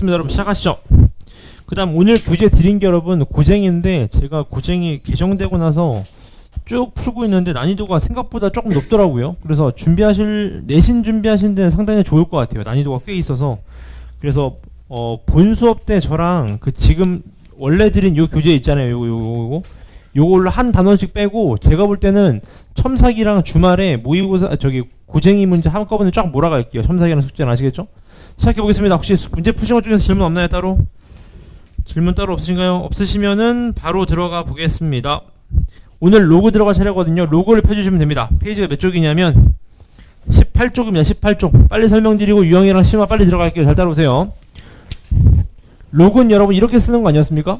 알겠습니다. 여러분 시작하시죠. 그 다음 오늘 교재 드린 게 여러분 고쟁인데 제가 고쟁이 개정되고 나서 쭉 풀고 있는데 난이도가 생각보다 조금 높더라고요. 그래서 내신 준비하신 데는 상당히 좋을 것 같아요. 난이도가 꽤 있어서. 그래서 본 수업 때 저랑 그 지금 원래 드린 요 교재 있잖아요. 요걸로 한 단원씩 빼고 제가 볼 때는 첨삭이랑 주말에 모의고사 고쟁이 문제 한꺼번에 쫙 몰아갈게요. 첨삭이랑 숙제는 아시겠죠? 시작해 보겠습니다. 혹시 문제 푸신 것 중에서 질문 없나요? 따로? 질문 따로 없으신가요? 없으시면은 바로 들어가 보겠습니다. 오늘 로그 들어갈 차례거든요. 로그를 펴주시면 됩니다. 페이지가 몇 쪽이냐면 18쪽입니다. 18쪽. 빨리 설명드리고 유형이랑 심화 빨리 들어갈게요. 잘 따라오세요. 로그는 여러분 이렇게 쓰는 거 아니었습니까?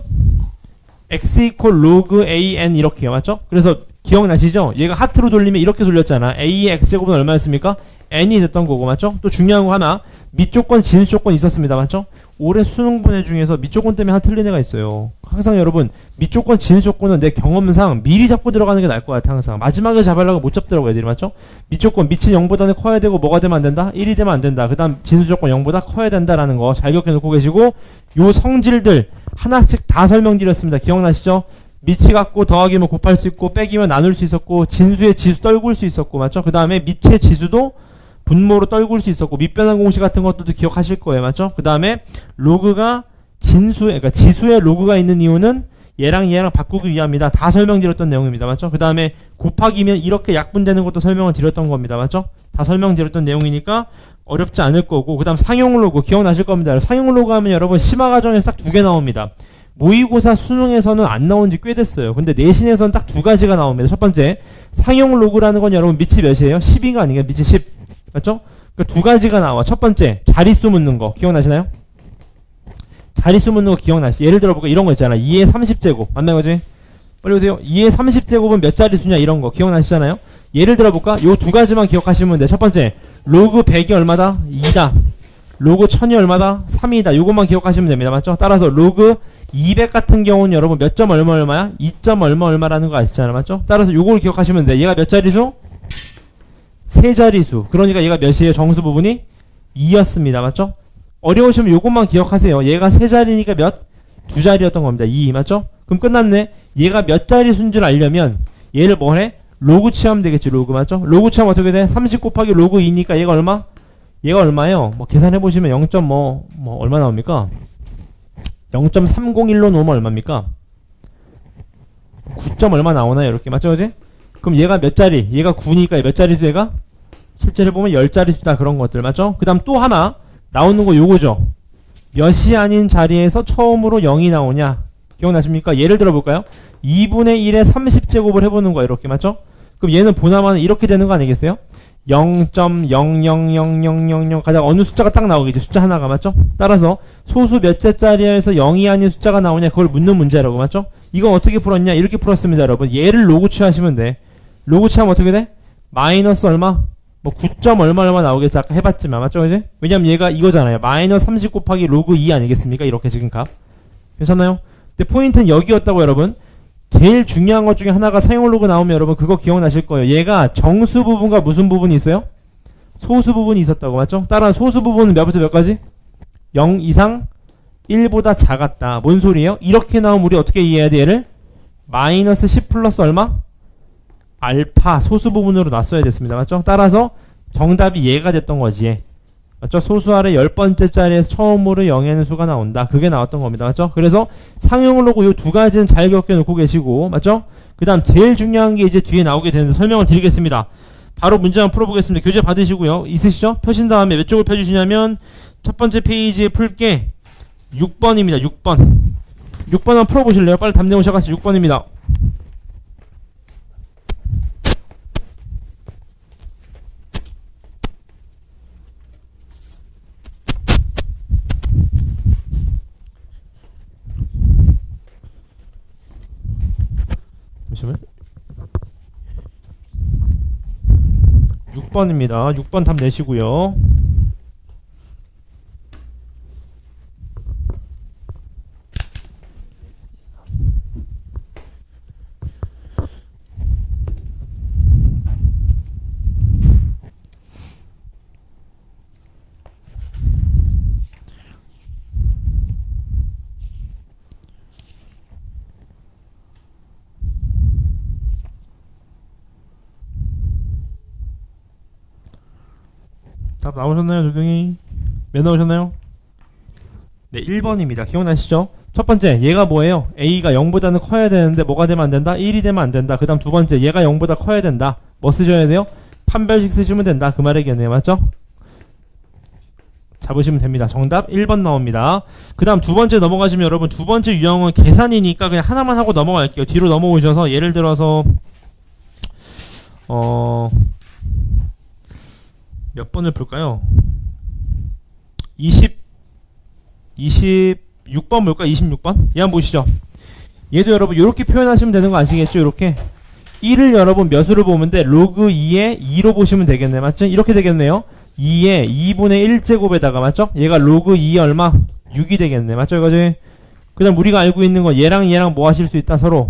x equal log a n 이렇게요. 맞죠? 그래서 기억나시죠? 얘가 하트로 돌리면 이렇게 돌렸잖아. a의 x제곱은 얼마였습니까? n이 됐던 거고. 맞죠? 또 중요한 거 하나, 밑조건 진수조건 있었습니다. 맞죠? 올해 수능 분해 중에서 밑조건 때문에 하나 틀린 애가 있어요. 항상 여러분 밑조건 진수조건은 내 경험상 미리 잡고 들어가는 게 나을 것 같아. 항상 마지막에 잡으려고 못 잡더라고 애들이. 맞죠? 밑조건 밑이 0보다는 커야 되고 뭐가 되면 안 된다? 1이 되면 안 된다. 그 다음 진수조건 0보다 커야 된다라는 거 잘 기억해 놓고 계시고, 요 성질들 하나씩 다 설명드렸습니다. 기억나시죠? 밑이 갖고 더하기면 곱할 수 있고 빼기면 나눌 수 있었고 진수의 지수 떨굴 수 있었고. 맞죠? 그 다음에 밑의 지수도 분모로 떨굴 수 있었고 밑변환 공식 같은 것도 기억하실 거예요. 맞죠? 그 다음에 로그가 그러니까 지수에 로그가 있는 이유는 얘랑 바꾸기 위함이다. 다 설명드렸던 내용입니다. 맞죠? 그 다음에 곱하기면 이렇게 약분되는 것도 설명을 드렸던 겁니다. 맞죠? 다 설명드렸던 내용이니까 어렵지 않을 거고, 그 다음 상용 로그 기억나실 겁니다. 상용 로그 하면 여러분 심화 과정에서 딱 두 개 나옵니다. 모의고사 수능에서는 안 나온 지 꽤 됐어요. 근데 내신에서는 딱 두 가지가 나옵니다. 첫 번째, 상용 로그라는 건 여러분 밑이 몇이에요? 10이가 아니에요. 밑이 10. 맞죠? 그러니까 두 가지가 나와. 첫 번째, 자릿수 묻는 거. 기억나시나요? 자릿수 묻는 거 기억나시? 예를 들어 볼까? 이런 거 있잖아. 2의 30제곱. 맞나 거지? 빨리 오세요. 2의 30제곱은 몇 자릿수냐? 이런 거. 기억나시잖아요? 예를 들어 볼까? 요 두 가지만 기억하시면 돼. 첫 번째, 로그 100이 얼마다? 2다. 로그 1000이 얼마다? 3이다. 요것만 기억하시면 됩니다. 맞죠? 따라서 로그 200 같은 경우는 여러분 몇 점 얼마야? 2점 얼마라는 거 아시잖아요. 맞죠? 따라서 요걸 기억하시면 돼. 얘가 몇 자릿수? 세 자릿수. 그러니까 얘가 몇이에요? 정수 부분이 2였습니다. 맞죠? 어려우시면 요것만 기억하세요. 얘가 세 자리니까 몇? 두 자리였던 겁니다. 2. 맞죠? 그럼 끝났네. 얘가 몇 자릿수인 줄 알려면 얘를 뭐 해? 로그 취하면 되겠지. 로그. 맞죠? 로그 취하면 어떻게 돼? 30 곱하기 로그 2니까 얘가 얼마? 얘가 얼마예요? 뭐 계산해보시면 0. 얼마 나옵니까? 0.301로 놓으면 얼마입니까? 9점 얼마 나오나요? 이렇게. 맞죠? 그지? 그럼 얘가 몇 자리? 얘가 9니까 몇 자릿수 얘가? 실제로 보면 10자릿수다. 그런 것들. 맞죠? 그 다음 또 하나 나오는 거 요거죠. 몇이 아닌 자리에서 처음으로 0이 나오냐? 기억나십니까? 예를 들어 볼까요? 2분의 1에 30제곱을 해보는 거야. 이렇게. 맞죠? 그럼 얘는 보나마는 이렇게 되는 거 아니겠어요? 0.000000 가장 어느 숫자가 딱 나오겠지. 숫자 하나가. 맞죠? 따라서 소수 몇째 자리에서 0이 아닌 숫자가 나오냐? 그걸 묻는 문제라고. 맞죠? 이건 어떻게 풀었냐? 이렇게 풀었습니다. 여러분 얘를 로그 취하시면 돼. 로그 취하면 어떻게 돼? 마이너스 얼마? 뭐 9점 얼마 나오겠지. 아까 해봤지만. 맞죠? 그지? 왜냐면 얘가 이거잖아요. 마이너스 30 곱하기 로그 2 아니겠습니까? 이렇게 지금 값. 괜찮나요? 근데 포인트는 여기였다고. 여러분 제일 중요한 것 중에 하나가 사용 로그 나오면 여러분 그거 기억나실 거예요. 얘가 정수 부분과 무슨 부분이 있어요? 소수 부분이 있었다고. 맞죠? 따라 소수 부분은 몇부터 몇까지? 0 이상 1보다 작았다. 뭔 소리예요? 이렇게 나오면 우리 어떻게 이해해야 돼? 얘를 마이너스 10 플러스 얼마? 알파 소수 부분으로 놨어야 됐습니다. 맞죠? 따라서 정답이 얘가 됐던 거지. 맞죠? 소수 아래 10번째 자리에서 처음으로 0에는 수가 나온다. 그게 나왔던 겁니다. 맞죠? 그래서 상용 로그 요 두 가지는 잘 기억해 놓고 계시고. 맞죠? 그 다음 제일 중요한 게 이제 뒤에 나오게 되는데 설명을 드리겠습니다. 바로 문제 한번 풀어보겠습니다. 교재 받으시고요. 있으시죠? 펴신 다음에 몇 쪽을 펴주시냐면 첫 번째 페이지에 풀게 6번입니다. 6번. 6번 한번 풀어보실래요? 빨리 답 내오셔가지고 6번입니다. 잠시만요. 6번입니다. 6번 답 내시고요. 답 나오셨나요, 조경이? 몇 나오셨나요? 네, 1번입니다. 기억나시죠? 첫 번째, 얘가 뭐예요? A가 0보다는 커야 되는데 뭐가 되면 안 된다? 1이 되면 안 된다. 그 다음 두 번째, 얘가 0보다 커야 된다. 뭐 쓰셔야 돼요? 판별식 쓰시면 된다. 그 말이겠네요. 맞죠? 잡으시면 됩니다. 정답 1번 나옵니다. 그 다음 두 번째 넘어가시면 여러분, 두 번째 유형은 계산이니까 그냥 하나만 하고 넘어갈게요. 뒤로 넘어오셔서 예를 들어서 몇 번을 볼까요? 26번 볼까? 26번? 얘 한번 보시죠. 얘도 여러분 이렇게 표현하시면 되는 거 아시겠죠? 이렇게 1을 여러분 몇으로 보면 돼? 로그 2에 2로 보시면 되겠네. 맞죠? 이렇게 되겠네요. 2에 2분의 1제곱에다가 맞죠? 얘가 로그 2 얼마? 6이 되겠네. 맞죠? 이거지? 그 다음 우리가 알고 있는 거 얘랑 얘랑 뭐 하실 수 있다? 서로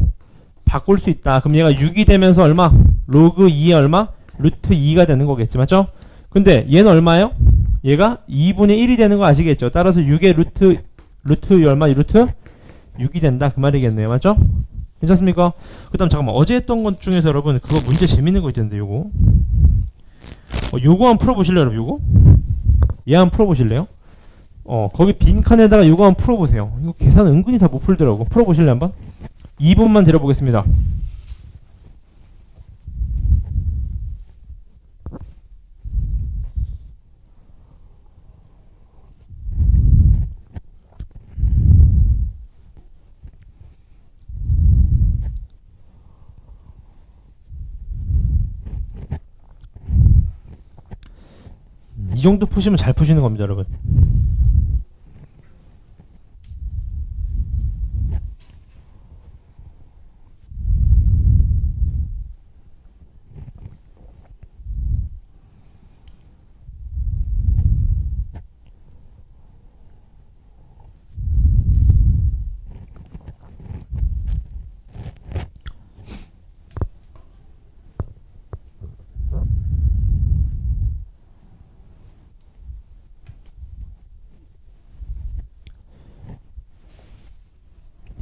바꿀 수 있다. 그럼 얘가 6이 되면서 얼마? 로그 2에 얼마? 루트 2가 되는 거겠지. 맞죠? 근데 얘는 얼마예요? 얘가 2분의 1이 되는 거 아시겠죠? 따라서 6의 루트 얼마? 루트 6이 된다. 그 말이겠네요. 맞죠? 괜찮습니까? 그 다음 잠깐만, 어제 했던 것 중에서 여러분 그거 문제 재밌는 거 있던데 요거 요거 한번 풀어보실래요? 여러분 요거? 얘 한번 풀어보실래요? 거기 빈칸에다가 요거 한번 풀어보세요. 이거 계산 은근히 다 못 풀더라고. 풀어보실래요? 한번? 2분만 드려보겠습니다. 이 정도 푸시면 잘 푸시는 겁니다, 여러분.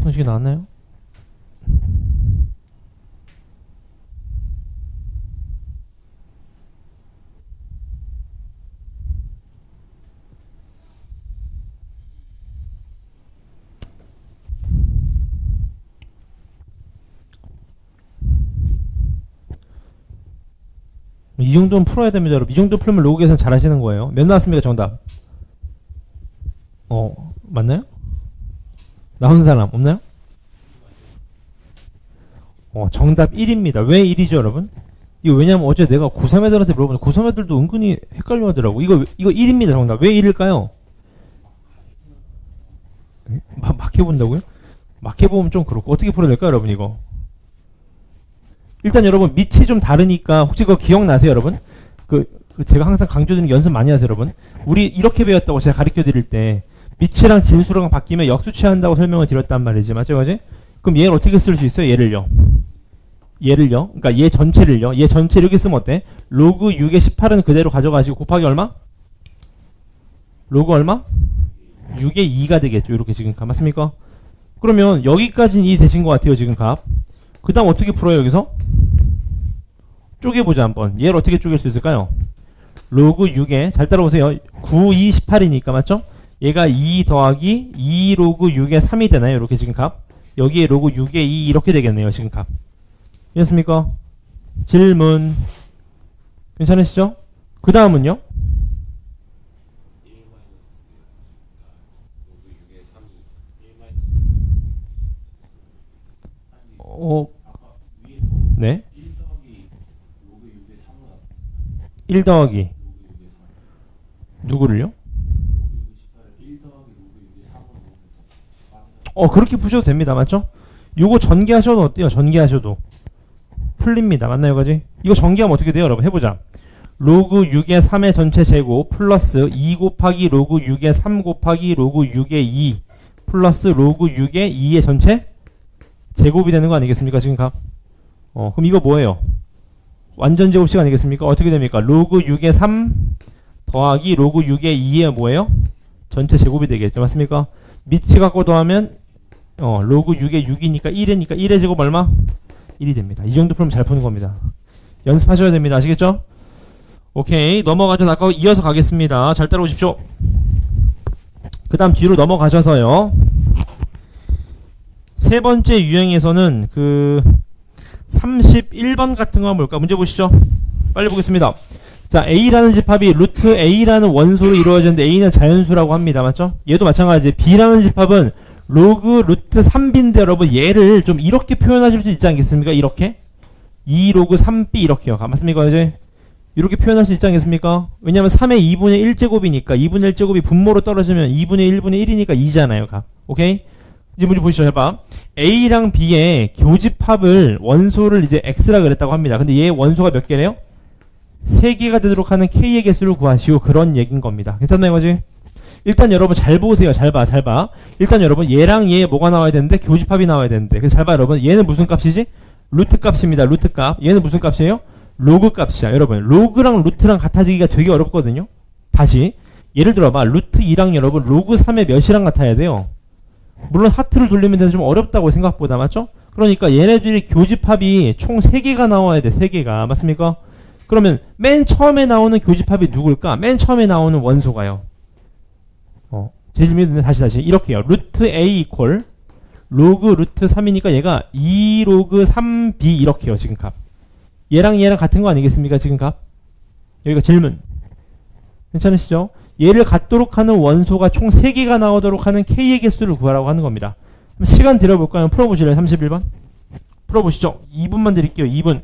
형식이 나왔나요? 이 정도는 풀어야 됩니다, 여러분. 이 정도 풀면 로그 계산 잘 하시는 거예요. 몇 나왔습니까, 정답? 맞나요? 나온 사람 없나요? 정답 1입니다. 왜 1이죠, 여러분? 이거 왜냐면 어제 내가 고3 애들한테 물어보는데 고3 애들도 은근히 헷갈려 하더라고. 이거 1입니다, 정답. 왜 1일까요? 막 해본다고요? 막 해보면 좀 그렇고. 어떻게 풀어야 될까요, 여러분, 이거? 일단 여러분, 밑이 좀 다르니까 혹시 그거 기억나세요, 여러분? 제가 항상 강조드리는 게 연습 많이 하세요, 여러분. 우리 이렇게 배웠다고 제가 가르쳐 드릴 때 밑이랑 진수랑 바뀌면 역수치한다고 설명을 드렸단 말이지. 맞죠, 맞지? 그럼 얘를 어떻게 쓸 수 있어요? 얘를요. 그러니까 얘 전체를요. 얘 전체 이렇게 쓰면 어때? 로그 6의 18은 그대로 가져가시고 곱하기 얼마? 로그 얼마? 6의 2가 되겠죠. 이렇게 지금 값. 맞습니까? 그러면 여기까지는 2 되신 것 같아요. 지금 값. 그 다음 어떻게 풀어요? 여기서? 쪼개보자 한번. 얘를 어떻게 쪼갤 수 있을까요? 로그 6에 잘 따라오세요. 9, 2, 18이니까 맞죠? 얘가 2 더하기 2 로그 6의 3이 되나요? 이렇게 지금 값. 여기에 로그 6의 2 이렇게 되겠네요. 지금 값. 괜찮습니까? 질문. 괜찮으시죠? 그 다음은요? 네? 1 더하기 누구를요? 그렇게 푸셔도 됩니다. 맞죠? 요거 전개하셔도 어때요? 전개하셔도 풀립니다. 맞나요, 가지? 이거 전개하면 어떻게 돼요, 여러분? 해보자. 로그 6의 3의 전체 제곱 플러스 2 곱하기 로그 6의 3 곱하기 로그 6의 2 플러스 로그 6의 2의 전체 제곱이 되는 거 아니겠습니까? 지금 값. 그럼 이거 뭐예요? 완전 제곱식 아니겠습니까? 어떻게 됩니까? 로그 6의 3 더하기 로그 6의 2의 뭐예요? 전체 제곱이 되겠죠. 맞습니까? 밑이 갖고 더하면 로그 6의 6이니까 1이니까 1의 제곱 얼마? 1이 됩니다. 이 정도 풀면 잘 푸는 겁니다. 연습하셔야 됩니다. 아시겠죠? 오케이, 넘어가죠. 아까 이어서 가겠습니다. 잘 따라오십시오. 그 다음 뒤로 넘어가셔서요. 세 번째 유형에서는 그 31번 같은 거 한번 볼까? 문제 보시죠. 빨리 보겠습니다. 자, A라는 집합이 루트 A라는 원소로 이루어지는데 A는 자연수라고 합니다. 맞죠? 얘도 마찬가지. B라는 집합은 로그 루트 3B인데 여러분 얘를 좀 이렇게 표현하실 수 있지 않겠습니까? 이렇게 2 로그 3B 이렇게요. 맞습니까? 이제 이렇게 표현할 수 있지 않겠습니까? 왜냐면 3의 2분의 1제곱이니까 2분의 1제곱이 분모로 떨어지면 2분의 1분의 1이니까 2잖아요. 오케이? 이제 문제 보시죠. 해봐. A랑 B의 교집합을 원소를 이제 X라 그랬다고 합니다. 근데 얘 원소가 몇 개래요? 3개가 되도록 하는 K의 개수를 구하시오. 그런 얘기인 겁니다. 괜찮나요, 거지? 일단 여러분 잘 보세요. 잘 봐. 일단 여러분 얘랑 얘 뭐가 나와야 되는데? 교집합이 나와야 되는데. 그래서 잘 봐, 여러분. 얘는 무슨 값이지? 루트 값입니다. 루트 값. 얘는 무슨 값이에요? 로그 값이야. 여러분, 로그랑 루트랑 같아지기가 되게 어렵거든요. 다시 예를 들어봐. 루트 2랑 여러분 로그 3의 몇이랑 같아야 돼요? 물론 하트를 돌리면 좀 어렵다고 생각보다. 맞죠? 그러니까 얘네들이 교집합이 총 3개가 나와야 돼. 3개가. 맞습니까? 그러면 맨 처음에 나오는 교집합이 누굴까? 맨 처음에 나오는 원소가요. 제 질문인데 다시 이렇게요. 루트 A 이퀄 로그 루트 3이니까 얘가 2 로그 3B 이렇게요. 지금 값. 얘랑 같은 거 아니겠습니까? 지금 값. 여기가 질문. 괜찮으시죠? 얘를 갖도록 하는 원소가 총 3개가 나오도록 하는 K의 개수를 구하라고 하는 겁니다. 시간 들여볼까요? 풀어보실래요? 31번. 풀어보시죠. 2분만 드릴게요. 2분.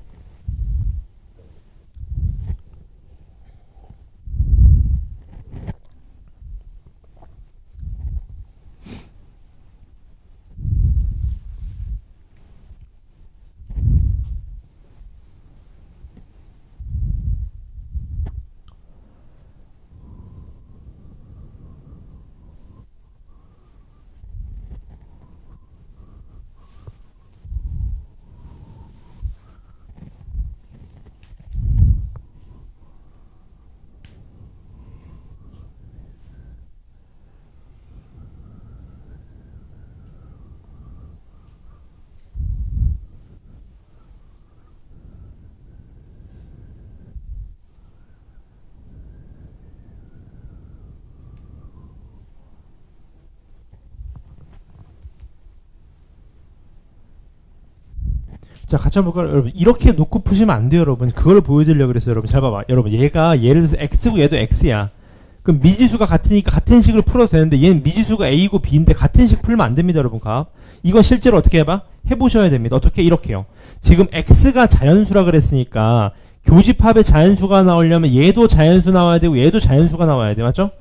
자, 같이 한번 볼까요? 여러분, 이렇게 놓고 푸시면 안 돼요, 여러분. 그걸 보여드리려고 그랬어요, 여러분. 잘 봐봐. 여러분, 얘가 예를 들어서 X고 얘도 X야. 그럼 미지수가 같으니까 같은 식으로 풀어도 되는데 얘는 미지수가 A고 B인데 같은 식 풀면 안 됩니다, 여러분. 값. 이건 실제로 어떻게 해봐? 해보셔야 됩니다. 어떻게? 이렇게요. 지금 X가 자연수라 그랬으니까 교집합의 자연수가 나오려면 얘도 자연수 나와야 되고 얘도 자연수가 나와야 돼. 맞죠?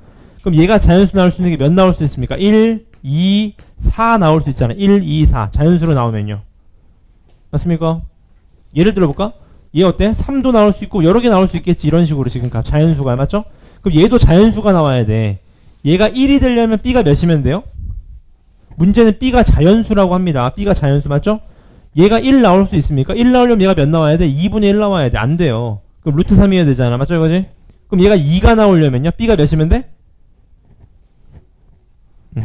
그럼 얘가 자연수 나올 수 있는 게 몇 나올 수 있습니까? 1, 2, 4 나올 수 있잖아요. 1, 2, 4. 자연수로 나오면요. 맞습니까? 예를 들어볼까? 얘 어때? 3도 나올 수 있고 여러 개 나올 수 있겠지. 이런 식으로 지금 값 자연수가. 맞죠? 그럼 얘도 자연수가 나와야 돼. 얘가 1이 되려면 B가 몇이면 돼요? 문제는 B가 자연수라고 합니다. B가 자연수 맞죠? 얘가 1 나올 수 있습니까? 1 나오려면 얘가 몇 나와야 돼? 2분의 1 나와야 돼. 안 돼요. 그럼 루트 3이어야 되잖아. 맞죠 이거지? 그럼 얘가 2가 나오려면요? B가 몇이면 돼?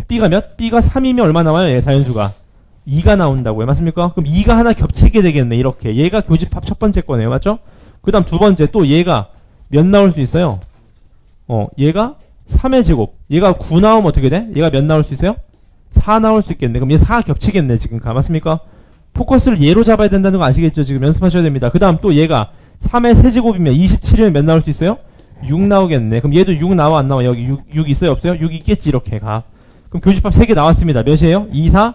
B가 몇? B가 3이면 얼마 나와요? 얘 자연수가 2가 나온다고요. 맞습니까? 그럼 2가 하나 겹치게 되겠네. 이렇게. 얘가 교집합 첫 번째 거네요. 맞죠? 그 다음 두 번째 또 얘가 몇 나올 수 있어요? 얘가 3의 제곱. 얘가 9 나오면 어떻게 돼? 얘가 몇 나올 수 있어요? 4 나올 수 있겠네. 그럼 얘 4 겹치겠네. 지금 맞습니까? 포커스를 얘로 잡아야 된다는 거 아시겠죠? 지금 연습하셔야 됩니다. 그 다음 또 얘가 3의 세제곱이면 27이면 몇 나올 수 있어요? 6 나오겠네. 그럼 얘도 6 나와 안 나와? 여기 6 있어요? 없어요? 6 있겠지. 이렇게 가. 그럼 교집합 3개 나왔습니다. 몇이에요? 2, 4,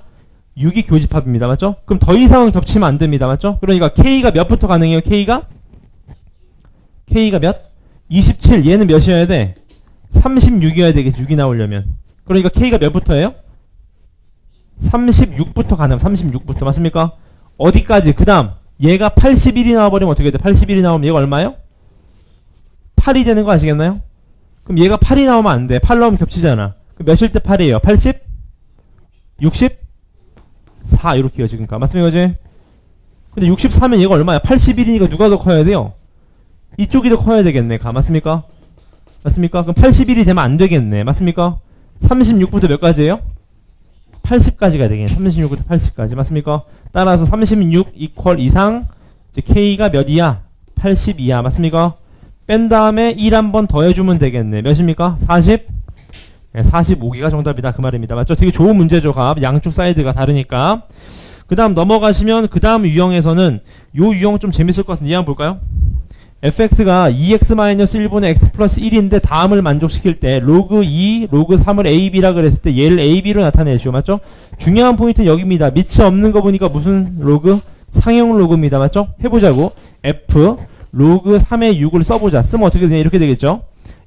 6이 교집합입니다. 맞죠? 그럼 더 이상은 겹치면 안 됩니다. 맞죠? 그러니까 K가 몇부터 가능해요? K가 몇? 27. 얘는 몇이어야 돼? 36이어야 되겠지. 6이 나오려면. 그러니까 K가 몇부터 해요? 36부터 가능. 36부터. 맞습니까? 어디까지? 그 다음 얘가 81이 나와버리면 어떻게 돼? 81이 나오면 얘가 얼마예요? 8이 되는 거 아시겠나요? 그럼 얘가 8이 나오면 안 돼. 8 나오면 겹치잖아. 그럼 몇일 때 8이에요? 80? 60? 4 이렇게요 지금 맞습니까? 그지? 근데 64면 얘가 얼마야? 81이니까 누가 더 커야 돼요? 이쪽이 더 커야 되겠네. 맞습니까? 맞습니까? 그럼 81이 되면 안 되겠네. 맞습니까? 36부터 몇 가지예요? 80까지가 되겠네. 36부터 80까지. 맞습니까? 따라서 36 이퀄 이상 이제 K가 몇이야? 82야. 맞습니까? 뺀 다음에 1 한번 더해주면 되겠네. 몇입니까? 40? 네, 45개가 정답이다. 그 말입니다. 맞죠? 되게 좋은 문제죠. 값. 양쪽 사이드가 다르니까. 그 다음 넘어가시면 그 다음 유형에서는 요 유형 좀 재밌을 것 같은데 이해 한번 볼까요? fx가 2x-1분의 x 플러스 1인데 다음을 만족시킬 때 로그 2, 로그 3을 ab라 그랬을 때 얘를 ab로 나타내시오. 맞죠? 중요한 포인트는 여기입니다. 밑이 없는 거 보니까 무슨 로그? 상형 로그입니다. 맞죠? 해보자고. f 로그 3의 6을 써보자. 쓰면 어떻게 되냐? 이렇게 되겠죠?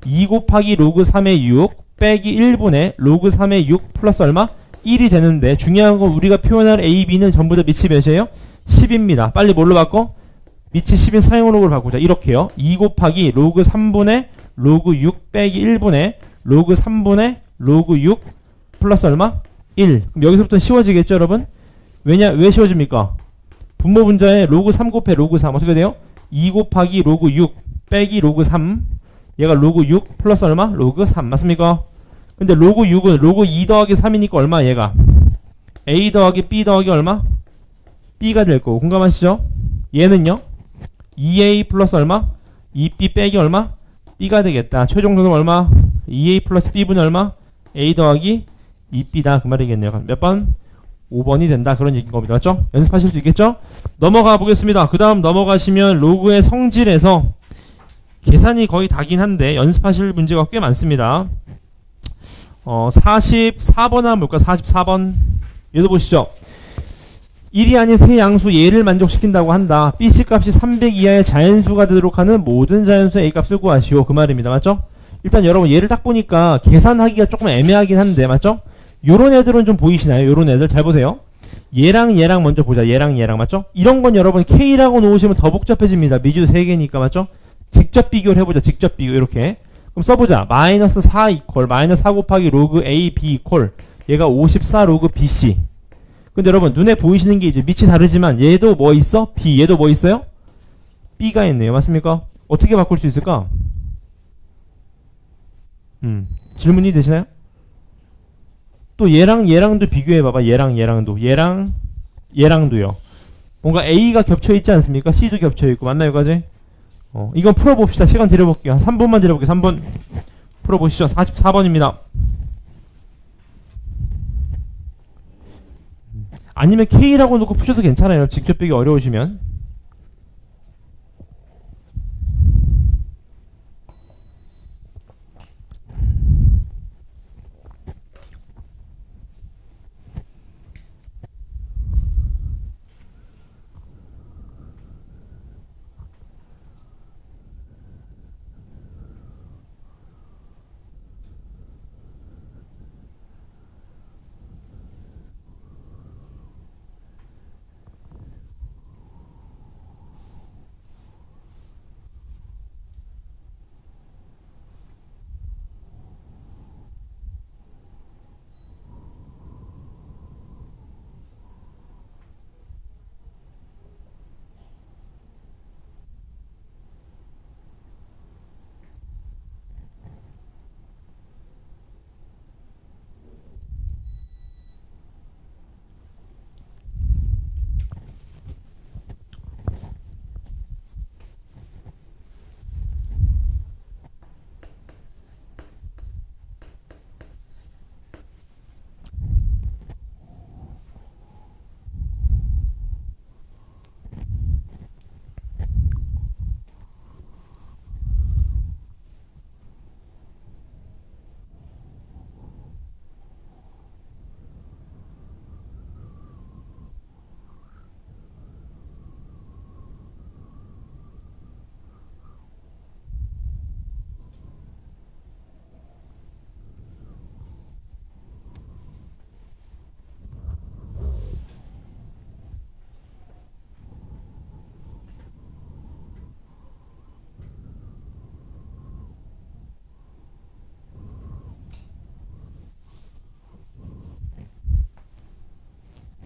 2 곱하기 로그 3의 6 빼기 1분의 로그 3의 6 플러스 얼마? 1이 되는데 중요한 건 우리가 표현할 a, b는 전부 다 밑이 몇이에요? 10입니다. 빨리 뭘로 바꿔? 밑이 10인 상형 로그를 바꾸자. 이렇게요. 2 곱하기 로그 3분의 로그 6 빼기 1분의 로그 3분의 로그 6 플러스 얼마? 1. 그럼 여기서부터는 쉬워지겠죠, 여러분? 왜 쉬워집니까? 분모 분자에 로그 3 곱해 로그 3 어떻게 돼요? 2 곱하기 로그 6 빼기 로그 3 얘가 로그 6 플러스 얼마? 로그 3 맞습니까? 근데 로그 6은 로그 2 더하기 3이니까 얼마 얘가? a 더하기 b 더하기 얼마? b가 될 거고 공감하시죠? 얘는요? 2a 플러스 얼마? 2b 빼기 얼마? b가 되겠다. 최종 정답은 얼마? 2a 플러스 b분이 얼마? a 더하기 2b다. 그 말이겠네요. 몇 번? 5번이 된다. 그런 얘기인 겁니다. 맞죠? 연습하실 수 있겠죠? 넘어가 보겠습니다. 그 다음 넘어가시면 로그의 성질에서 계산이 거의 다긴 한데 연습하실 문제가 꽤 많습니다. 44번 한번 볼까요? 44번. 얘도 보시죠. 1이 아닌 세 양수 A를 만족시킨다고 한다. BC 값이 300 이하의 자연수가 되도록 하는 모든 자연수 A 값을 구하시오. 그 말입니다. 맞죠? 일단 여러분 얘를 딱 보니까 계산하기가 조금 애매하긴 한데 맞죠? 요런 애들은 좀 보이시나요? 요런 애들 잘 보세요. 얘랑 얘랑 먼저 보자. 얘랑 얘랑 맞죠? 이런 건 여러분 K라고 놓으시면 더 복잡해집니다. 미지도 3개니까 맞죠? 직접 비교를 해보자. 직접 비교 이렇게. 그럼 써보자. 마이너스 4 이퀄 마이너스 4 곱하기 로그 A, B 이퀄 얘가 54 로그 BC. 근데 여러분 눈에 보이시는 게 이제 밑이 다르지만 얘도 뭐 있어? B. 얘도 뭐 있어요? B가 있네요. 맞습니까? 어떻게 바꿀 수 있을까? 질문이 되시나요? 또 얘랑 얘랑도 비교해봐봐. 얘랑 얘랑도. 얘랑 얘랑도요. 뭔가 A가 겹쳐있지 않습니까? C도 겹쳐있고. 맞나요, 까지? 이건 풀어봅시다. 시간 드려볼게요. 한 3분만 드려볼게요. 3분. 풀어보시죠. 44번입니다. 아니면 K라고 놓고 푸셔도 괜찮아요. 직접 빼기 어려우시면.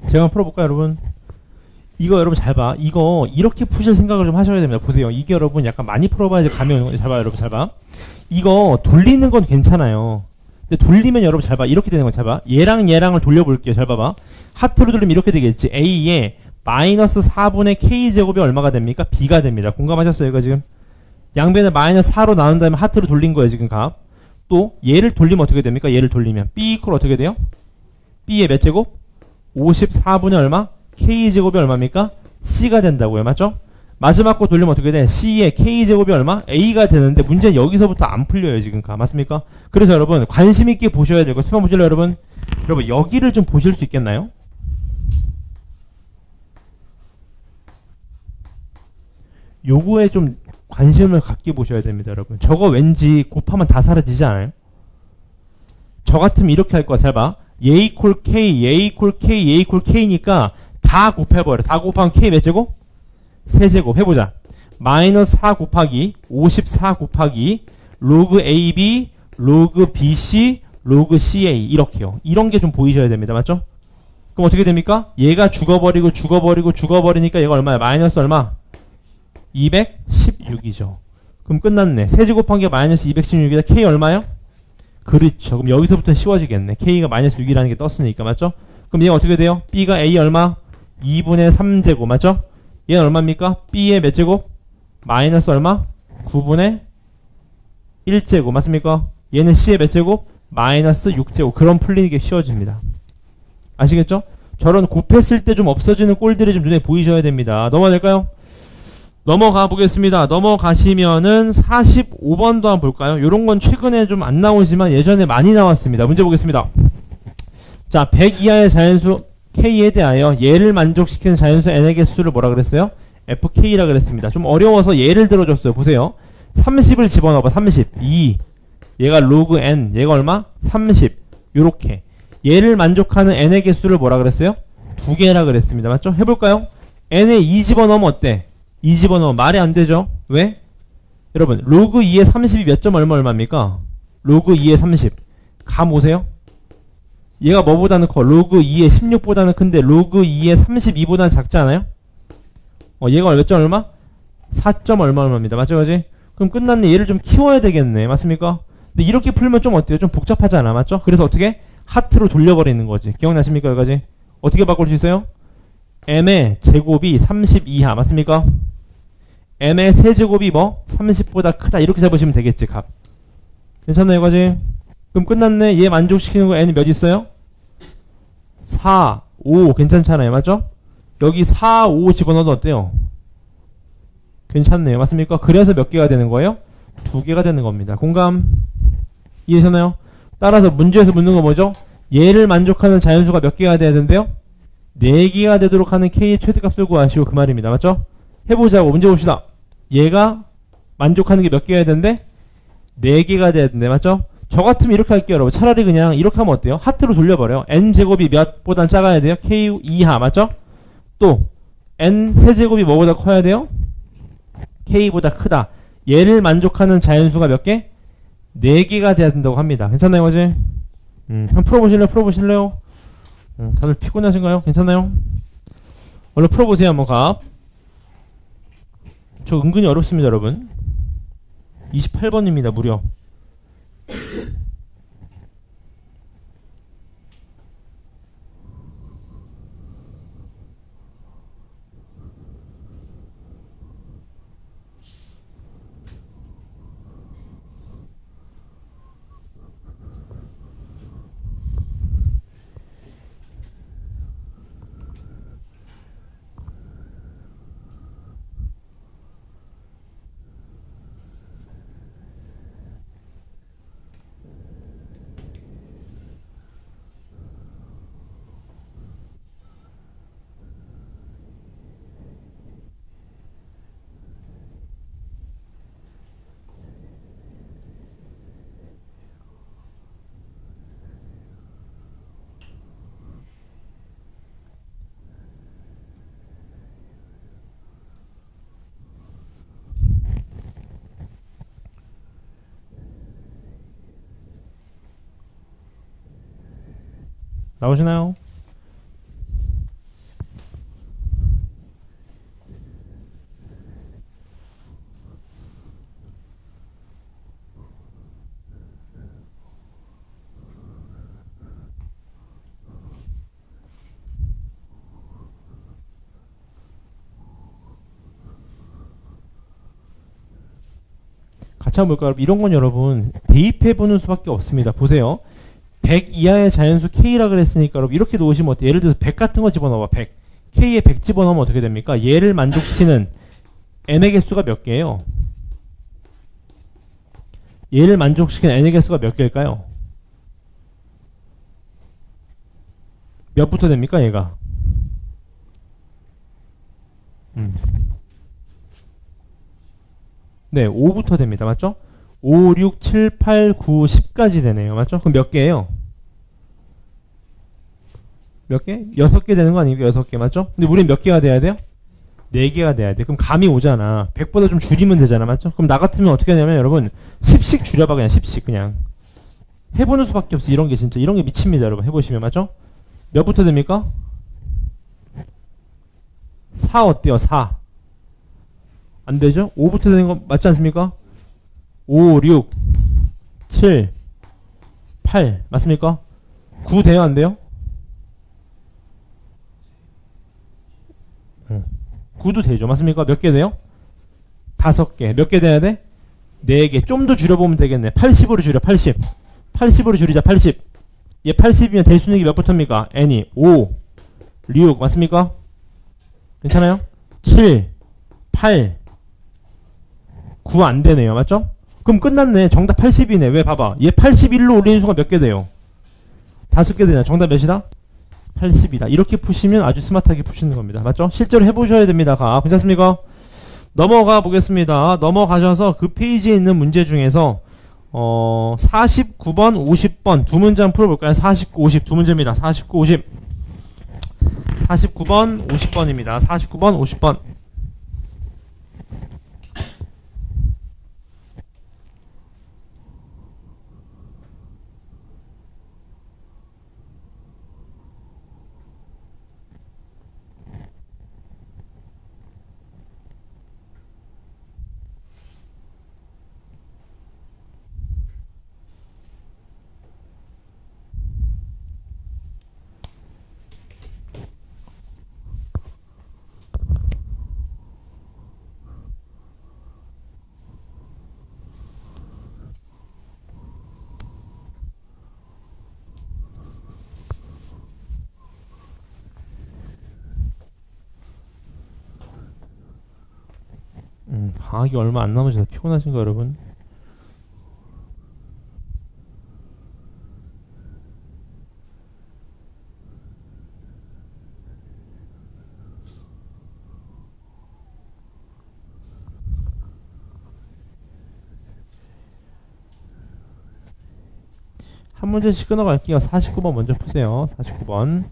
제가 한번 풀어볼까요, 여러분? 이거 여러분 잘 봐. 이거 이렇게 푸실 생각을 좀 하셔야 됩니다. 보세요. 이게 여러분 약간 많이 풀어봐야지 감이 오는 거예요. 잘 봐, 여러분 잘 봐. 이거 돌리는 건 괜찮아요. 근데 돌리면 여러분 잘 봐. 이렇게 되는 건 잘 봐. 얘랑 얘랑을 돌려볼게요. 잘 봐봐. 하트로 돌리면 이렇게 되겠지. A에 마이너스 4분의 K제곱이 얼마가 됩니까? B가 됩니다. 공감하셨어요, 이거 지금? 양변을 마이너스 4로 나눈 다음에 하트로 돌린 거예요, 지금 값. 또 얘를 돌리면 어떻게 됩니까? 얘를 돌리면 B 이퀄 어떻게 돼요? B의 몇 제곱? 54분의 얼마? K제곱이 얼마입니까? C가 된다고요, 맞죠? 마지막 거 돌리면 어떻게 돼? C의 K제곱이 얼마? A가 되는데 문제는 여기서부터 안 풀려요, 지금 값. 맞습니까? 그래서 여러분 관심 있게 보셔야 되고, 설명 보실래요, 여러분? 여러분 여기를 좀 보실 수 있겠나요? 요거에 좀 관심을 갖게 보셔야 됩니다, 여러분. 저거 왠지 곱하면 다 사라지지 않아요? 저 같으면 이렇게 할 거야. 잘 봐. A 이퀄 K, A 이퀄 K, A 이퀄 K니까 다 곱해버려. 다 곱하면 K 몇 제곱? 세제곱. 해보자. 마이너스 4 곱하기 54 곱하기 로그 AB, 로그 BC, 로그 CA 이렇게요. 이런 게 좀 보이셔야 됩니다. 맞죠? 그럼 어떻게 됩니까? 얘가 죽어버리니까 얘가 얼마야? 마이너스 얼마? 216이죠. 그럼 끝났네. 세제 곱한 게 마이너스 216이다. K 얼마요? 그렇죠. 그럼 여기서부터는 쉬워지겠네. K가 마이너스 6이라는 게 떴으니까. 맞죠? 그럼 얘가 어떻게 돼요? B가 A 얼마? 2분의 3제곱. 맞죠? 얘는 얼마입니까? B의 몇 제곱? 마이너스 얼마? 9분의 1제곱. 맞습니까? 얘는 C의 몇 제곱? 마이너스 6제곱. 그럼 풀리는 게 쉬워집니다. 아시겠죠? 저런 곱했을 때 좀 없어지는 꼴들이 좀 눈에 보이셔야 됩니다. 넘어갈까요? 넘어가 보겠습니다. 넘어가시면은 45번도 한번 볼까요? 요런 건 최근에 좀 안 나오지만 예전에 많이 나왔습니다. 문제 보겠습니다. 자, 100 이하의 자연수 K에 대하여 얘를 만족시키는 자연수 N의 개수를 뭐라 그랬어요? FK라 그랬습니다. 좀 어려워서 예를 들어줬어요. 보세요. 30을 집어넣어봐. 30. 2. 얘가 로그 N. 얘가 얼마? 30. 요렇게. 얘를 만족하는 N의 개수를 뭐라 그랬어요? 2개라 그랬습니다. 맞죠? 해볼까요? N에 2 집어넣으면 어때? 2 집어넣으면 말이 안 되죠? 왜? 여러분, 로그 2의 30이 몇 점 얼마입니까? 로그 2의 30. 감 오세요? 얘가 뭐보다는 커? 로그 2의 16보다는 큰데 로그 2의 32보다는 작지 않아요? 얘가 몇 점 얼마? 4점 얼마입니다. 맞죠? 그지? 그럼 끝났네. 얘를 좀 키워야 되겠네. 맞습니까? 근데 이렇게 풀면 좀 어때요? 좀 복잡하잖아. 맞죠? 그래서 어떻게? 하트로 돌려버리는 거지. 기억나십니까? 여기까지? 어떻게 바꿀 수 있어요? m의 제곱이 30 이하. 맞습니까? m의 세제곱이 뭐? 30보다 크다. 이렇게 잡으시면 되겠지, 값. 괜찮나요, 여기까지? 그럼 끝났네. 얘 만족시키는 거 n이 몇 있어요? 4, 5. 괜찮잖아요. 맞죠? 여기 4, 5 집어넣어도 어때요? 괜찮네요. 맞습니까? 그래서 몇 개가 되는 거예요? 2개가 되는 겁니다. 공감? 이해되셨나요? 따라서 문제에서 묻는 거 뭐죠? 얘를 만족하는 자연수가 몇 개가 돼야 되는데요? 4개가 되도록 하는 K의 최대값을 구하시오. 그 말입니다. 맞죠? 해보자고. 문제 봅시다. 얘가 만족하는 게 몇 개가 되는데? 4개가 돼야 되는데. 맞죠? 저 같으면 이렇게 할게요, 여러분. 차라리 그냥 이렇게 하면 어때요? 하트로 돌려버려요. n제곱이 몇보단 작아야 돼요? k 이하. 맞죠? 또 n 세제곱이 뭐보다 커야 돼요? k보다 크다. 얘를 만족하는 자연수가 몇 개? 4개가 돼야 된다고 합니다. 괜찮나요, 어제? 한번 풀어보실래요? 다들 피곤하신가요? 괜찮나요? 얼른 풀어보세요, 한번 값. 저 은근히 어렵습니다, 여러분. 28번입니다, 무려. 나오시나요? 같이 한번 볼까요? 이런 건 여러분 대입해보는 수밖에 없습니다. 보세요. 100 이하의 자연수 K라 그랬으니까 여러분 이렇게 놓으시면 어때요? 예를 들어서 100 같은 거 집어넣어봐. 100. K에 100 집어넣으면 어떻게 됩니까? 얘를 만족시키는 n의 개수가 몇 개예요? 얘를 만족시키는 n의 개수가 몇 개일까요? 몇부터 됩니까 얘가? 네, 5부터 됩니다. 맞죠? 5, 6, 7, 8, 9, 10까지 되네요. 맞죠? 그럼 몇 개예요? 몇 개? 6개 되는 거 아닙니까? 6개 맞죠? 근데 우린 몇 개가 돼야 돼요? 4개가 돼야 돼. 그럼 감이 오잖아. 100보다 좀 줄이면 되잖아. 맞죠? 그럼 나 같으면 어떻게 하냐면 여러분 10씩 줄여봐. 그냥 10씩 그냥 해보는 수밖에 없어. 이런 게 진짜 이런 게 미칩니다. 여러분 해보시면 맞죠? 몇부터 됩니까? 4 어때요? 4 안 되죠? 5부터 되는 거 맞지 않습니까? 5, 6, 7, 8 맞습니까? 9 돼요? 안 돼요? 9도 되죠. 맞습니까? 몇 개 돼요? 5개. 몇 개 돼야 돼? 4개. 좀 더 줄여보면 되겠네. 80으로 줄여. 80. 80으로 줄이자. 80. 얘 80이면 대수능이 몇부터입니까? n이 5, 6 맞습니까? 괜찮아요? 7, 8, 9 안 되네요. 맞죠? 그럼 끝났네. 정답 80이네. 왜 봐봐. 얘 81로 올리는 순간 몇 개 돼요? 5개 되냐? 정답 몇이다? 80이다. 이렇게 푸시면 아주 스마트하게 푸시는 겁니다. 맞죠? 실제로 해보셔야 됩니다. 괜찮습니까? 넘어가 보겠습니다. 넘어가셔서 그 페이지에 있는 문제 중에서 49번, 50번 두 문제 한번 풀어볼까요? 49, 50 두 문제입니다. 49, 50 49번, 50번입니다. 49번, 50번 방학이 얼마 안 남으셔서 피곤하신가 여러분? 한 문제씩 끊어갈게요. 49번 먼저 푸세요. 49번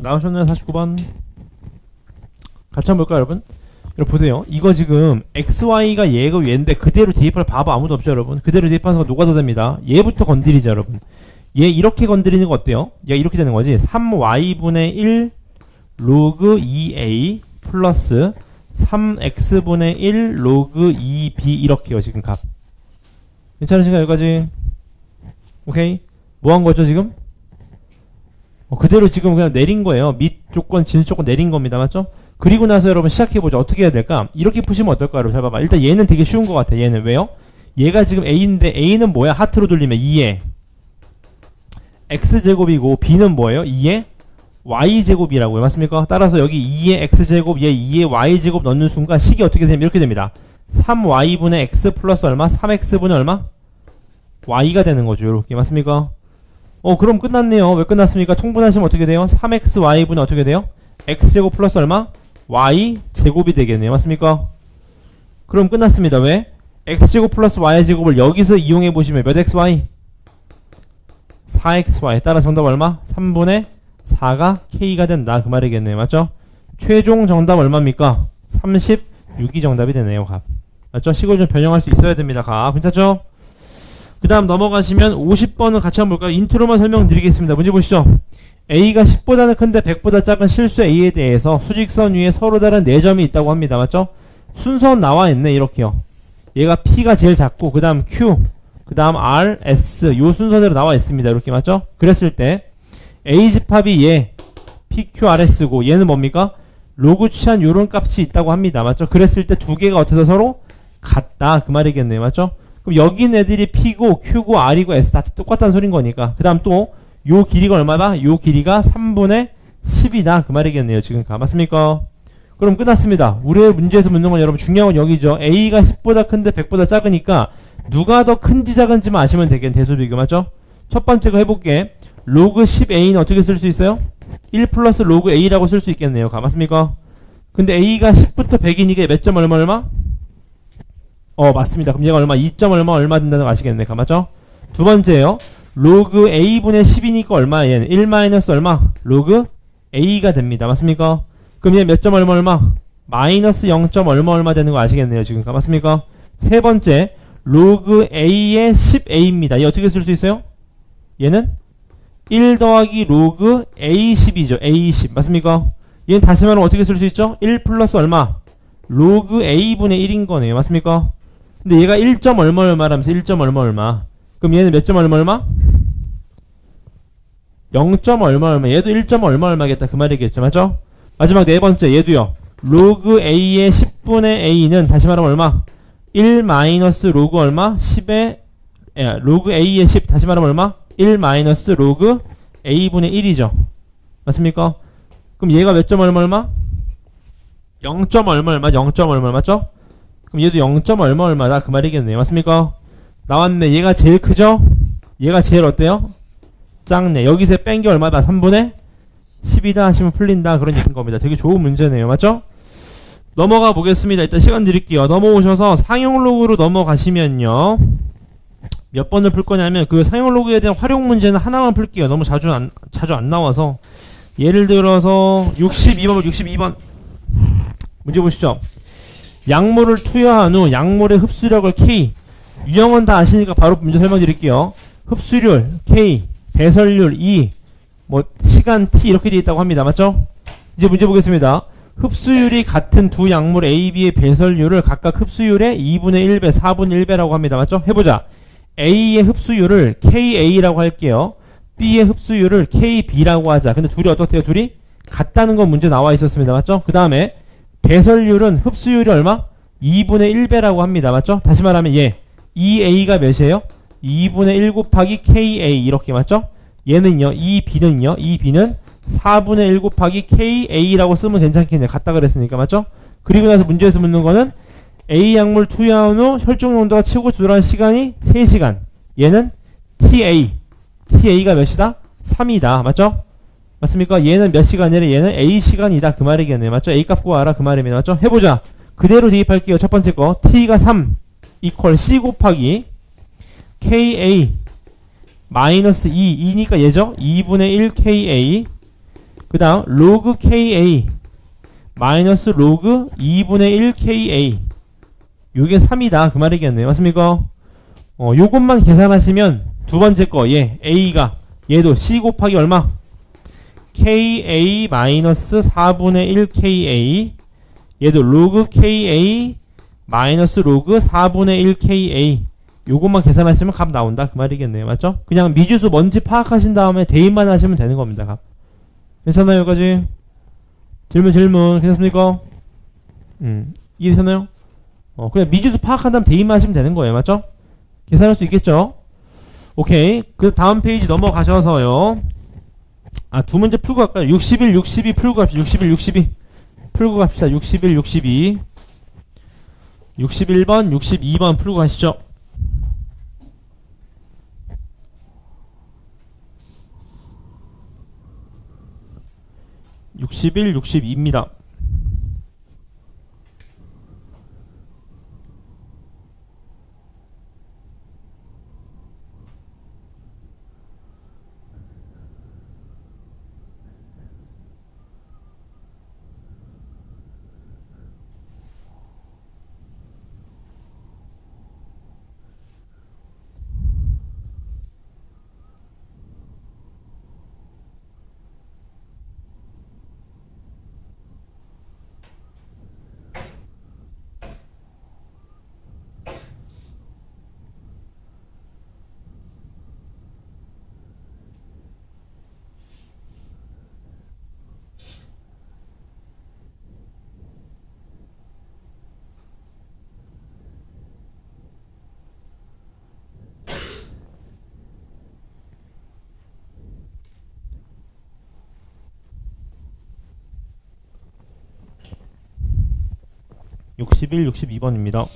나오셨나요? 49번 같이 한번 볼까요 여러분? 여러분 보세요. 이거 지금 XY가 얘가 얘인데 그대로 대입할 바보 아무도 없죠 여러분? 그대로 대입하는 거 녹아도 됩니다. 얘부터 건드리죠 여러분. 얘 이렇게 건드리는 거 어때요? 얘가 이렇게 되는 거지. 3y분의 1 로그 2a 플러스 3x분의 1 로그 2b 이렇게요 지금 값. 괜찮으신가요 여기까지? 오케이? 뭐 한 거죠 지금? 그대로 지금 그냥 내린 거예요. 밑 조건, 진 조건 내린 겁니다. 맞죠? 그리고 나서 여러분 시작해보죠. 어떻게 해야 될까? 이렇게 푸시면 어떨까요? 여러분 잘 봐봐. 일단 얘는 되게 쉬운 것 같아. 얘는 왜요? 얘가 지금 A인데 A는 뭐야? 하트로 돌리면 2에 X제곱이고 B는 뭐예요? 2에 y제곱이라고요. 맞습니까? 따라서 여기 2의 x제곱, 얘 2의 y제곱 넣는 순간 식이 어떻게 되면 이렇게 됩니다. 3y분의 x 플러스 얼마? 3x분의 얼마? y가 되는 거죠. 이렇게. 맞습니까? 그럼 끝났네요. 왜 끝났습니까? 통분하시면 어떻게 돼요? 3xy분의 어떻게 돼요? x제곱 플러스 얼마? y제곱이 되겠네요. 맞습니까? 그럼 끝났습니다. 왜? x제곱 플러스 y제곱을 여기서 이용해 보시면 몇 xy? 4xy. 따라 정답 얼마? 3분의 4가 k가 된다. 그 말이겠네요. 맞죠? 최종 정답 얼마입니까? 36이 정답이 되네요. 값. 맞죠? 식을 좀 변형할 수 있어야 됩니다. 값. 괜찮죠? 그 다음 넘어가시면 50번은 같이 한번 볼까요? 인트로만 설명드리겠습니다. 문제 보시죠. A가 10보다는 큰데 100보다 작은 실수 A에 대해서 수직선 위에 서로 다른 4점이 있다고 합니다. 맞죠? 순서 나와 있네. 이렇게요. 얘가 P가 제일 작고 그 다음 Q, 그 다음 R, S 요 순서대로 나와 있습니다. 이렇게 맞죠? 그랬을 때 A 집합이 얘 PQRS고 얘는 뭡니까? 로그 취한 요런 값이 있다고 합니다. 맞죠? 그랬을 때 두 개가 어떻게 서로 같다. 그 말이겠네요. 맞죠? 그럼 여기 애들이 P고 Q고 R이고 S 다 똑같다는 소린 거니까 그 다음 또 요 길이가 얼마다? 요 길이가 3분의 10이다. 그 말이겠네요. 지금 맞습니까? 그럼 끝났습니다. 우리의 문제에서 묻는 건 여러분 중요한 건 여기죠. A가 10보다 큰데 100보다 작으니까 누가 더 큰지 작은지만 아시면 되겠네. 대소비교 맞죠? 첫 번째 거 해볼게. 로그 10A는 어떻게 쓸 수 있어요? 1 플러스 로그 A라고 쓸 수 있겠네요. 맞습니까? 근데 A가 10부터 100이니까 몇 점 얼마 얼마? 맞습니다. 그럼 얘가 얼마? 2점 얼마 된다는 거 아시겠네. 맞죠? 두 번째요. 로그 A분의 10이니까 얼마? 얘는 1 마이너스 얼마? 로그 A가 됩니다. 맞습니까? 그럼 얘 몇 점 얼마? 마이너스 0점 얼마 되는 거 아시겠네요. 지금 맞습니까? 세 번째. 로그 A의 10A입니다. 얘 어떻게 쓸 수 있어요? 얘는 1 더하기 로그 A10이죠. A10. 맞습니까? 얘는 다시 말하면 어떻게 쓸 수 있죠? 1 플러스 얼마? 로그 A분의 1인 거네요. 맞습니까? 근데 얘가 1점 얼마라면서 1점 얼마. 그럼 얘는 몇 점 얼마? 0점 얼마. 얘도 1점 얼마겠다. 그 말이겠죠. 맞죠? 마지막 네 번째. 얘도요. 로그 A의 10분의 A는 다시 말하면 얼마? 1 마이너스 로그 얼마? 10의 로그 A의 10 다시 말하면 얼마? 1 마이너스 로그 A분의 1이죠. 맞습니까? 그럼 얘가 몇 점 얼마? 0점 얼마? 0점 얼마 맞죠? 그럼 얘도 0점 얼마다 그 말이겠네요. 맞습니까? 나왔네. 얘가 제일 크죠? 얘가 제일 어때요? 작네. 여기서 뺀 게 얼마다? 3분의 10이다 하시면 풀린다. 그런 얘기인 겁니다. 되게 좋은 문제네요. 맞죠? 넘어가 보겠습니다. 일단 시간 드릴게요. 넘어오셔서 상용 로그로 넘어가시면요. 몇 번을 풀 거냐면 그 상용 로그에 대한 활용 문제는 하나만 풀게요. 너무 자주 안 나와서. 예를 들어서 62번 문제 보시죠. 약물을 투여한 후 약물의 흡수력을 K, 유형은 다 아시니까 바로 문제 설명드릴게요. 흡수율 K, 배설률 E, 시간 T 이렇게 되어 있다고 합니다. 맞죠? 이제 문제 보겠습니다. 흡수율이 같은 두 약물 A, B의 배설률을 각각 흡수율의 2분의 1배, 4분의 1배라고 합니다. 맞죠? 해보자. A의 흡수율을 KA라고 할게요. B의 흡수율을 KB라고 하자. 근데 둘이 어떻대요? 둘이 같다는 건 문제 나와 있었습니다. 맞죠? 그 다음에 배설률은 흡수율이 얼마? 2분의 1배라고 합니다. 맞죠? 다시 말하면 얘 2A가 몇이에요? 2분의 1 곱하기 KA 이렇게 맞죠? 얘는요. 2B는 4분의 1 곱하기 KA라고 쓰면 괜찮겠네요. 같다 그랬으니까 맞죠? 그리고 나서 문제에서 묻는 거는 A 약물 투여한 후 혈중 농도가 최고 조절한 시간이 3시간. 얘는 TA가 몇이다? 3이다. 맞죠? 맞습니까? 얘는 몇 시간이래? 얘는 A 시간이다. 그 말이겠네요. 맞죠? A 값 구하라. 그 말입니다. 맞죠? 해보자. 그대로 대입할게요. 첫 번째 거. T가 3 이퀄 C 곱하기 KA 마이너스 2니까 얘죠? 2분의 1 KA 그 다음 로그 KA 마이너스 로그 2분의 1 KA 요게 3이다. 그 말이겠네요. 맞습니까? 요것만 계산하시면 두 번째 거, A가, 얘도 C 곱하기 얼마? KA 마이너스 4분의 1 KA, 얘도 로그 KA 마이너스 로그 4분의 1 KA. 요것만 계산하시면 값 나온다. 그 말이겠네요. 맞죠? 그냥 미지수 뭔지 파악하신 다음에 대입만 하시면 되는 겁니다. 값. 괜찮나요? 여기까지? 질문. 괜찮습니까? 이해되셨나요? 그냥 미지수 파악한 다음 대입만 하시면 되는 거예요. 맞죠? 계산할 수 있겠죠? 오케이. 그 다음 페이지 넘어가셔서요. 두 문제 풀고 갈까요? 61, 62 풀고 갑시다. 61, 62 풀고 갑시다. 61, 62 61번, 62번 풀고 가시죠. 61, 62입니다. (61) 62번입니다.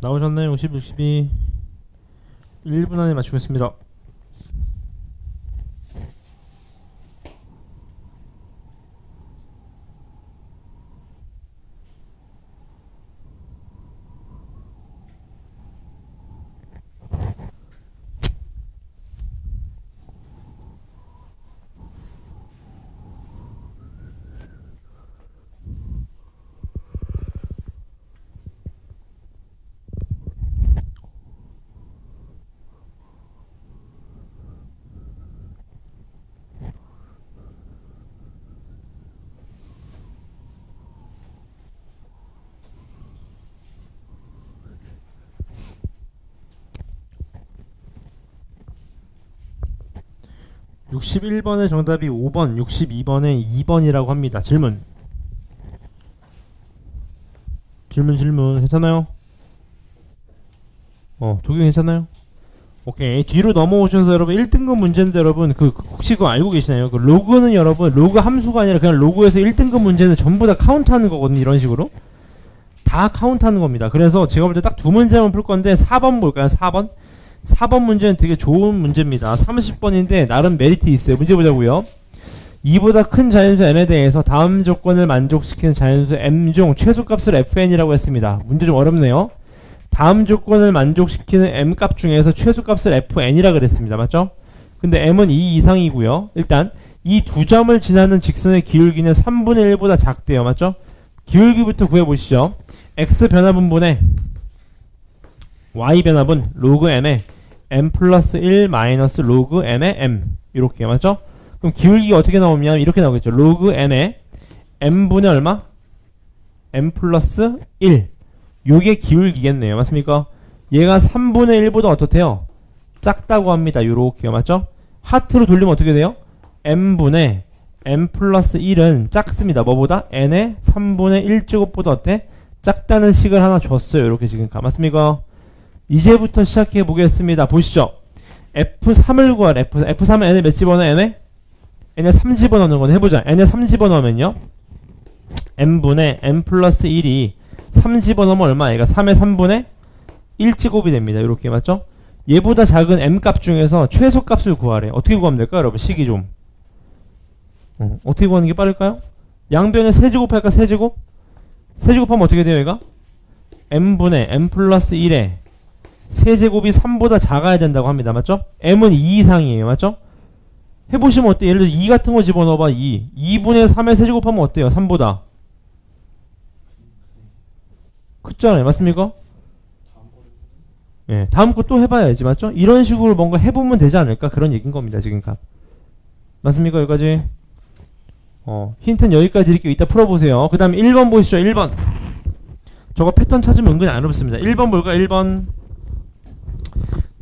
나오셨나요? 60, 62 1분 안에 맞추겠습니다. (61번의) 정답이 5번, (62번의) 2번이라고 합니다. 질문. 질문 괜찮아요? 독일 괜찮아요? 오케이. 뒤로 넘어오셔서 여러분 1등급 문제인데 여러분 혹시 그거 알고 계시나요? 그 로그는 여러분 로그 함수가 아니라 그냥 로그에서 1등급 문제는 전부 다 카운트하는 거거든요. 이런 식으로 다 카운트하는 겁니다. 그래서 제가 볼 때 딱 두 문제만 풀 건데 4번 볼까요? 4번 문제는 되게 좋은 문제입니다. 30번인데 나름 메리트 있어요. 문제 보자고요. 2보다 큰 자연수 n에 대해서 다음 조건을 만족시키는 자연수 m 중 최소값을 fn이라고 했습니다. 문제 좀 어렵네요. 다음 조건을 만족시키는 m값 중에서 최소값을 fn이라 그랬습니다. 맞죠? 근데 m은 2 이상이고요. 일단 이 두 점을 지나는 직선의 기울기는 3분의 1보다 작대요. 맞죠? 기울기부터 구해보시죠. x 변화분분의 y 변화분 로그 m에 m 플러스 1 마이너스 로그 n의 m 이렇게 맞죠? 그럼 기울기가 어떻게 나오면 이렇게 나오겠죠. 로그 n에 m분의 얼마? m 플러스 1 요게 기울기겠네요. 맞습니까? 얘가 3분의 1보다 어떻대요? 작다고 합니다. 요렇게요. 맞죠? 하트로 돌리면 어떻게 돼요? m분의 m 플러스 1은 작습니다. 뭐보다? n의 3분의 1제곱보다 어때? 작다는 식을 하나 줬어요. 이렇게 지금 맞습니까? 이제부터 시작해 보겠습니다. 보시죠. F3을 구하래. F3은 n에 몇 집어넣어? n에 3 집어넣는 건 해보자. n에 3 집어넣으면요. m분의 m 플러스 1이 3 집어넣으면 얼마? 얘가 3의 3분의 1제곱이 됩니다. 이렇게 맞죠? 얘보다 작은 m값 중에서 최소값을 구하래. 어떻게 구하면 될까요? 여러분 식이 좀 어떻게 구하는 게 빠를까요? 양변에 세제곱할까? 세제곱? 세제곱하면 어떻게 돼요 얘가? m분의 m 플러스 1에 세제곱이 3보다 작아야 된다고 합니다. 맞죠? m은 2 이상이에요. 맞죠? 해보시면 어때요? 예를 들어 2 같은 거 집어넣어봐. 2분의 3의 세제곱하면 어때요? 3보다 크잖아요. 맞습니까? 예, 다음 거 또 해봐야지. 맞죠? 이런 식으로 뭔가 해보면 되지 않을까? 그런 얘기인 겁니다. 지금까지. 맞습니까? 여기까지? 힌트는 여기까지 드릴게요. 이따 풀어보세요. 그 다음에 1번 보시죠. 1번. 저거 패턴 찾으면 은근히 안 어렵습니다. 1번 볼까요?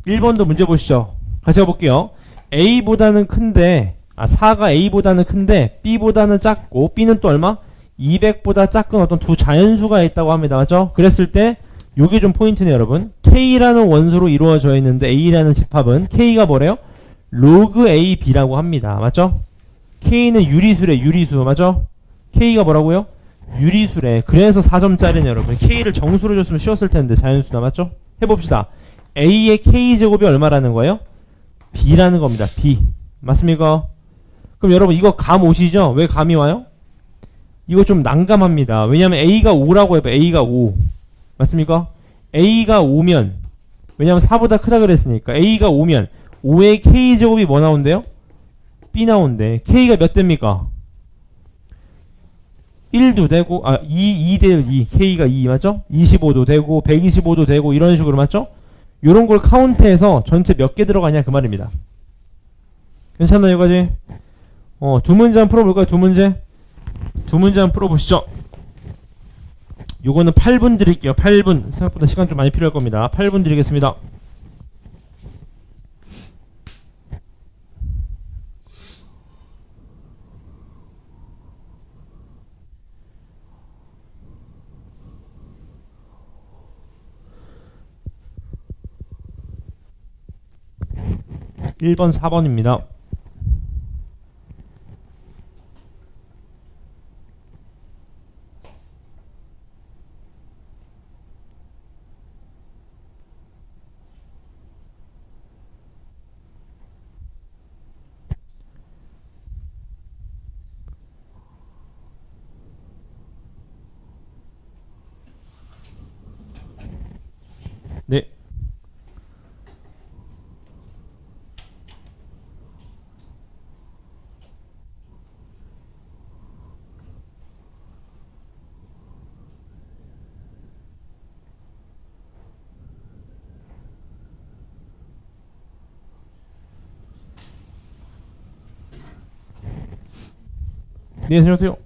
1번도 문제 보시죠. 같이 해볼게요. A보다는 큰데 4가 A보다는 큰데 B보다는 작고 B는 또 얼마? 200보다 작은 어떤 두 자연수가 있다고 합니다. 맞죠? 그랬을 때 요게 좀 포인트네요. 여러분. K라는 원소로 이루어져 있는데 A라는 집합은 K가 뭐래요? 로그 AB라고 합니다. 맞죠? K는 유리수래. 유리수. 맞죠? K가 뭐라고요? 유리수래. 그래서 4점짜리네 여러분. K를 정수로 줬으면 쉬웠을 텐데 자연수나. 맞죠? 해봅시다. A의 K제곱이 얼마라는 거예요? B라는 겁니다. B. 맞습니까? 그럼 여러분 이거 감 오시죠? 왜 감이 와요? 이거 좀 난감합니다. 왜냐면 A가 5라고 해봐. A가 5. 맞습니까? A가 5면 왜냐면 4보다 크다 그랬으니까 A가 5면 5의 K제곱이 뭐 나온대요? B 나온대. K가 몇 대입니까? 1도 되고 2 대 2. K가 2 맞죠? 25도 되고 125도 되고 이런 식으로 맞죠? 요런 걸 카운트해서 전체 몇 개 들어가냐 그 말입니다. 괜찮나요 여기까지? 두 문제 한번 풀어볼까요? 두 문제 한번 풀어보시죠. 요거는 8분 드릴게요. 8분. 생각보다 시간 좀 많이 필요할 겁니다. 8분 드리겠습니다. (1번) (4번입니다) 네. 네, 안녕하세요.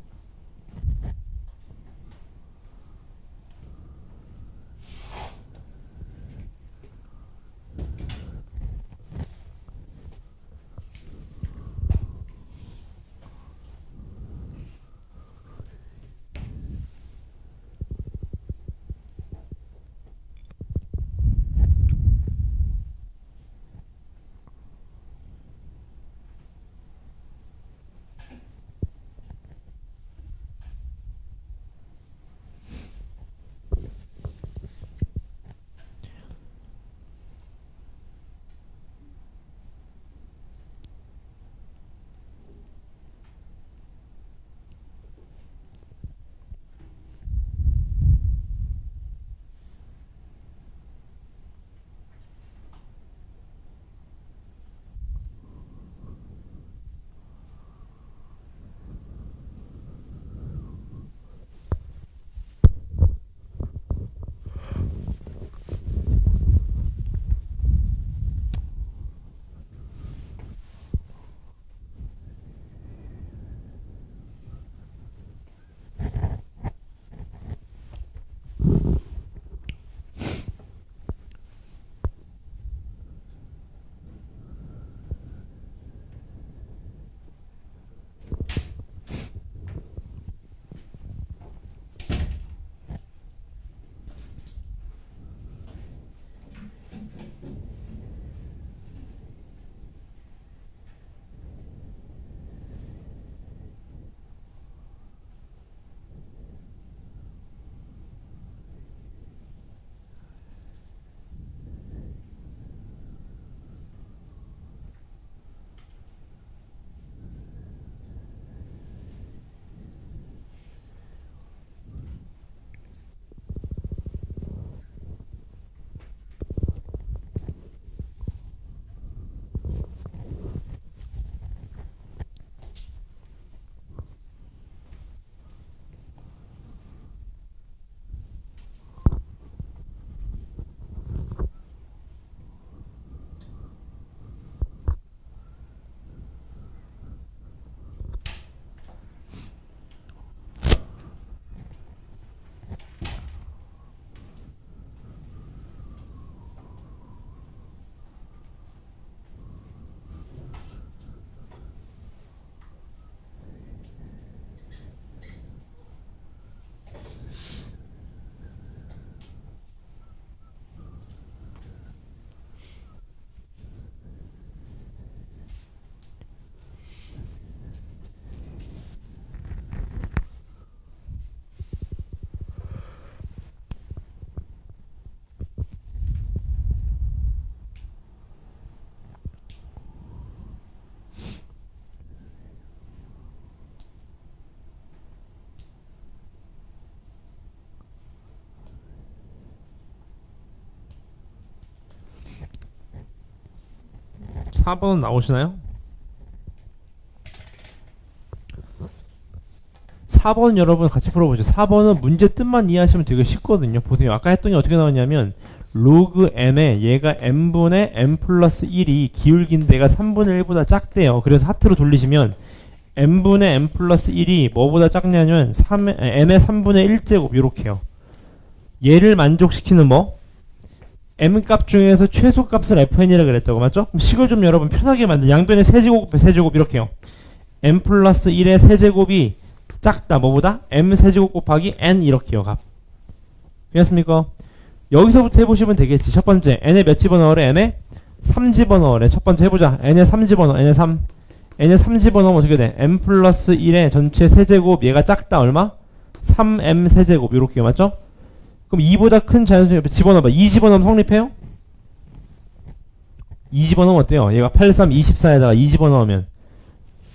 4번은 나오시나요? 4번 여러분 같이 풀어보죠. 4번은 문제 뜻만 이해하시면 되게 쉽거든요. 보세요. 아까 했더니 어떻게 나왔냐면 로그 n에 얘가 n분의 n 플러스 1이 기울긴 데가 3분의 1보다 작대요. 그래서 하트로 돌리시면 n분의 n 플러스 1이 뭐보다 작냐면 n의 3분의 1제곱 요렇게요. 얘를 만족시키는 뭐? m값 중에서 최소값을 fn이라 그랬다고 맞죠? 그럼 식을 좀 여러분 편하게 만든 양변의 세제곱 곱에 세제곱 이렇게요. n 플러스 1의 세제곱이 작다 뭐보다? m 세제곱 곱하기 n 이렇게요 값. 되었습니까? 여기서부터 해보시면 되겠지. 첫 번째 n에 몇 집어넣으래? n에 3 집어넣으래. 첫 번째 해보자. n에 3 집어넣어. n에 3 집어넣으면 어떻게 돼? m 플러스 1의 전체 세제곱 얘가 작다 얼마? 3m 세제곱 요렇게요 맞죠? 그럼 2보다 큰 자연수 옆에 집어넣어봐. 2 집어넣으면 성립해요? 2 집어넣으면 어때요? 얘가 8, 3, 24에다가 2 집어넣으면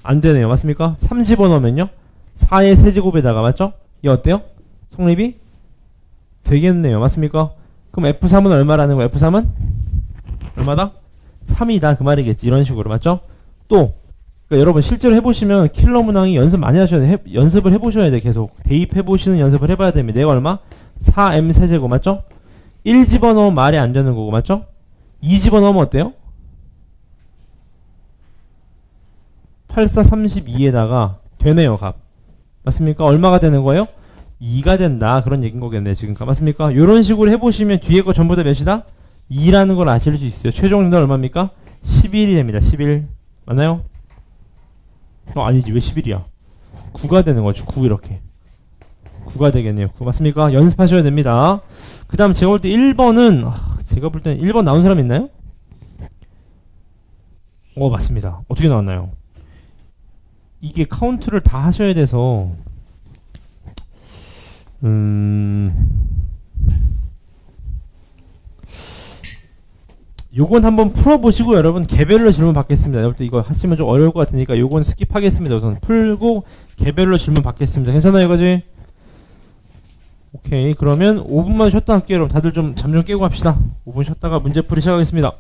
안 되네요. 맞습니까? 3 집어넣으면요? 4의 세제곱에다가 맞죠? 얘 어때요? 성립이 되겠네요. 맞습니까? 그럼 F3은 얼마라는 거야? F3은? 얼마다? 3이다. 그 말이겠지. 이런 식으로. 맞죠? 또, 그러니까 여러분 실제로 해보시면 킬러 문항이 연습 많이 하셔야 돼. 연습을 해보셔야 돼. 계속. 대입해보시는 연습을 해봐야 됩니다. 얘가 얼마? 4m 세제곱. 맞죠? 1 집어넣으면 말이 안 되는 거고. 맞죠? 2 집어넣으면 어때요? 8, 4, 32에다가 되네요. 값. 맞습니까? 얼마가 되는 거예요? 2가 된다. 그런 얘기인 거겠네. 지금. 맞습니까? 이런 식으로 해보시면 뒤에 거 전부 다 몇이다? 2라는 걸 아실 수 있어요. 최종 정답 얼마입니까? 11이 됩니다. 11. 맞나요? 아니지. 왜 11이야? 9가 되는 거죠. 9 이렇게. 9가 되겠네요. 9 맞습니까? 연습하셔야 됩니다. 그 다음 제가 볼 때 1번은 제가 볼 때는 1번 나온 사람 있나요? 맞습니다. 어떻게 나왔나요? 이게 카운트를 다 하셔야 돼서 요건 한번 풀어보시고 여러분 개별로 질문 받겠습니다. 여러분 이거 하시면 좀 어려울 것 같으니까 요건 스킵하겠습니다. 우선 풀고 개별로 질문 받겠습니다. 괜찮아요 이거지? 오케이 그러면 5분만 쉬었다 할게요. 여러분 다들 좀 잠 좀 깨고 합시다. 5분 쉬었다가 문제풀이 시작하겠습니다.